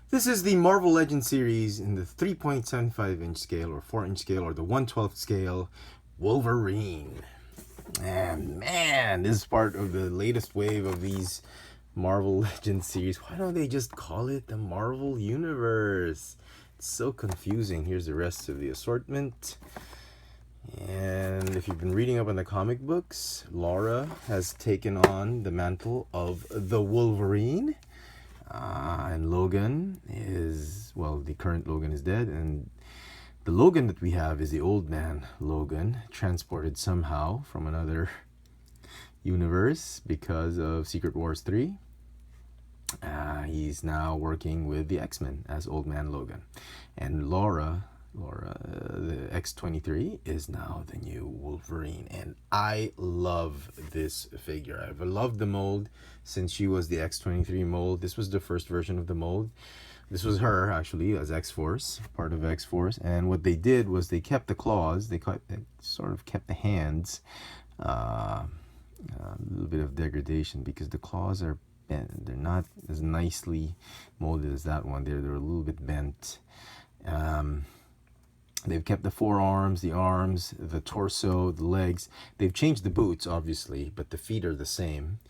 This is the Marvel Legends series in the 3.75 inch scale or 4-inch scale or the 1/12 scale Wolverine. And man, this is part of the latest wave of these Marvel Legends series. Why don't they just call it the Marvel Universe? It's so confusing. Here's the rest of the assortment. And if you've been reading up on the comic books, Laura has taken on the mantle of the Wolverine. And Logan is, well, the current Logan is dead, and the Logan that we have is the old man Logan, transported somehow from another universe because of Secret Wars 3. He's now working with the X-Men as old man Logan. And Laura, the X-23, is now the new Wolverine. And I love this figure. I've loved the mold since she was the X-23 mold. This was the first version of the mold. This was her, actually, as X-Force, part of X-Force. And what they did was they kept the claws. They sort of kept the hands. A little bit of degradation because the claws are bent. They're not as nicely molded as that one. They're a little bit bent. They've kept the forearms, the arms, the torso, the legs. They've changed the boots, obviously, but the feet are the same.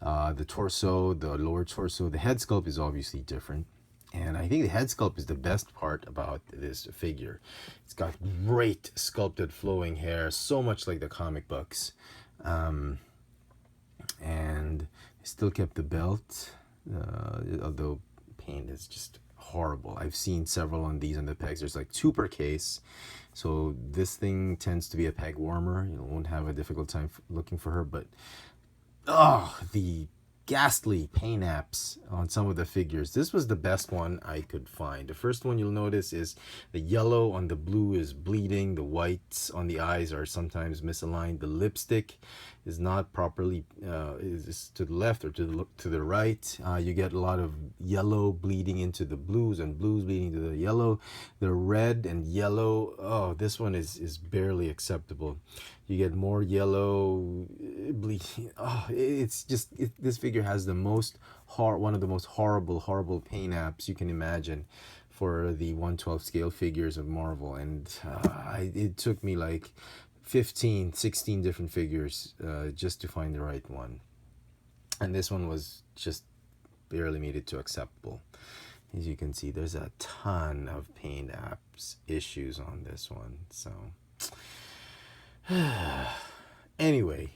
The torso, the lower torso, the head sculpt is obviously different. And I think the head sculpt is the best part about this figure. It's got great sculpted flowing hair, so much like the comic books. And still kept the belt, although paint is just horrible. I've seen several on these on the pegs. There's like 2 per case, so this thing tends to be a peg warmer. You won't have a difficult time looking for her. But the ghastly paint apps on some of the figures. This was the best one I could find. The first one you'll notice is the yellow on the blue is bleeding. The whites on the eyes are sometimes misaligned. The lipstick is not properly is to the left or to the right. You get a lot of yellow bleeding into the blues and blues bleeding to the yellow. The red and yellow, this one is barely acceptable. You get more yellow bleeding. It's just this figure has the one of the most horrible paint apps you can imagine for the 1/12 scale figures of Marvel. And it took me like 15, 16 different figures just to find the right one. And this one was just barely made it to acceptable. As you can see, there's a ton of paint apps issues on this one. So anyway,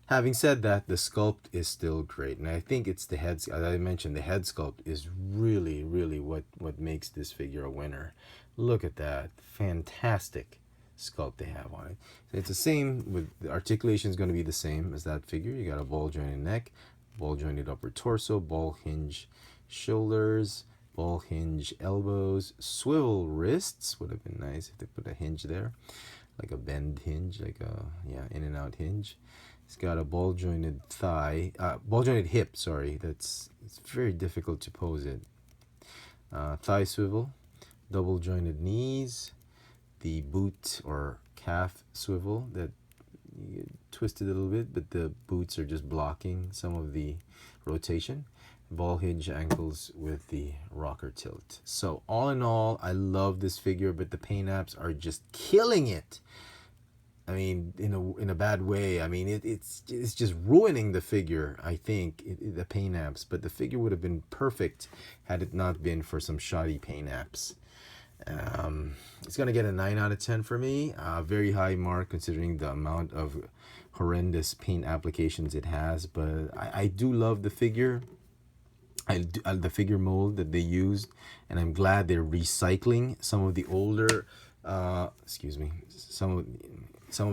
having said that, the sculpt is still great. And I think it's the head, as I mentioned, the head sculpt is really what makes this figure a winner. Look at that. Fantastic sculpt they have on it. So it's the same with the articulation is going to be the same as that figure. You got a ball jointed neck, ball jointed upper torso, ball hinge shoulders, ball hinge elbows, swivel wrists. Would have been nice if they put a hinge there, like a bend hinge, like a in and out hinge. It's got a ball jointed thigh, ball jointed hip. Sorry, it's very difficult to pose it. Thigh swivel, double jointed knees. The boot or calf swivel that you twisted a little bit, but the boots are just blocking some of the rotation. Ball hinge ankles with the rocker tilt. So all in all, I love this figure, but the paint apps are just killing it. I mean, in a bad way. I mean, it's just ruining the figure, I think, the paint apps. But the figure would have been perfect had it not been for some shoddy paint apps. It's gonna get a 9 out of 10 for me. Very high mark considering the amount of horrendous paint applications it has. But I do love the figure. The figure mold that they used, and I'm glad they're recycling some of the older, some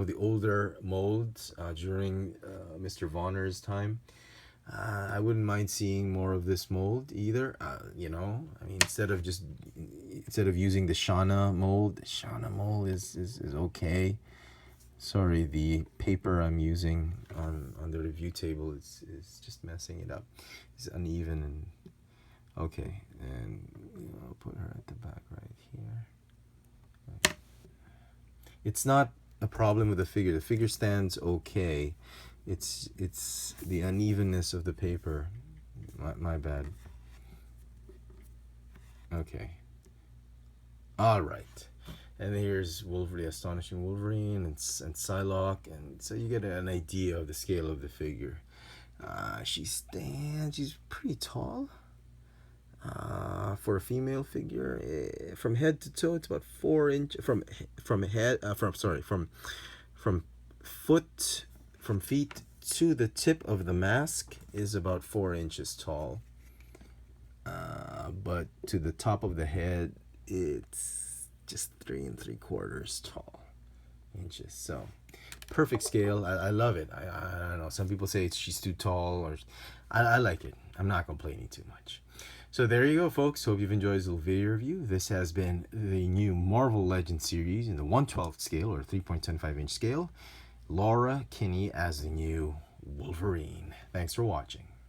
of the older molds during Mr. Vonner's time. I wouldn't mind seeing more of this mold either. I mean, instead of using the Shauna mold, the Shauna mold is okay. Sorry, the paper I'm using on the review table is just messing it up. It's uneven and okay. And I'll put her at the back right here. Right. It's not a problem with the figure. The figure stands okay. It's the unevenness of the paper. My bad. Okay. All right. And here's Wolverine, the Astonishing Wolverine, and Psylocke, and so you get an idea of the scale of the figure. She's pretty tall. For a female figure, from head to toe, it's about 4 inch from head from sorry from foot from feet to the tip of the mask is about 4 inches tall. But to the top of the head, it's just 3 3/4 tall inches. So perfect scale. I love it. I don't know. Some people say she's too tall, or I like it. I'm not complaining too much. So there you go, folks. Hope you've enjoyed this little video review. This has been the new Marvel Legends series in the 1/12 scale, or 3.75 inch scale. Laura Kinney as the new Wolverine. Thanks for watching.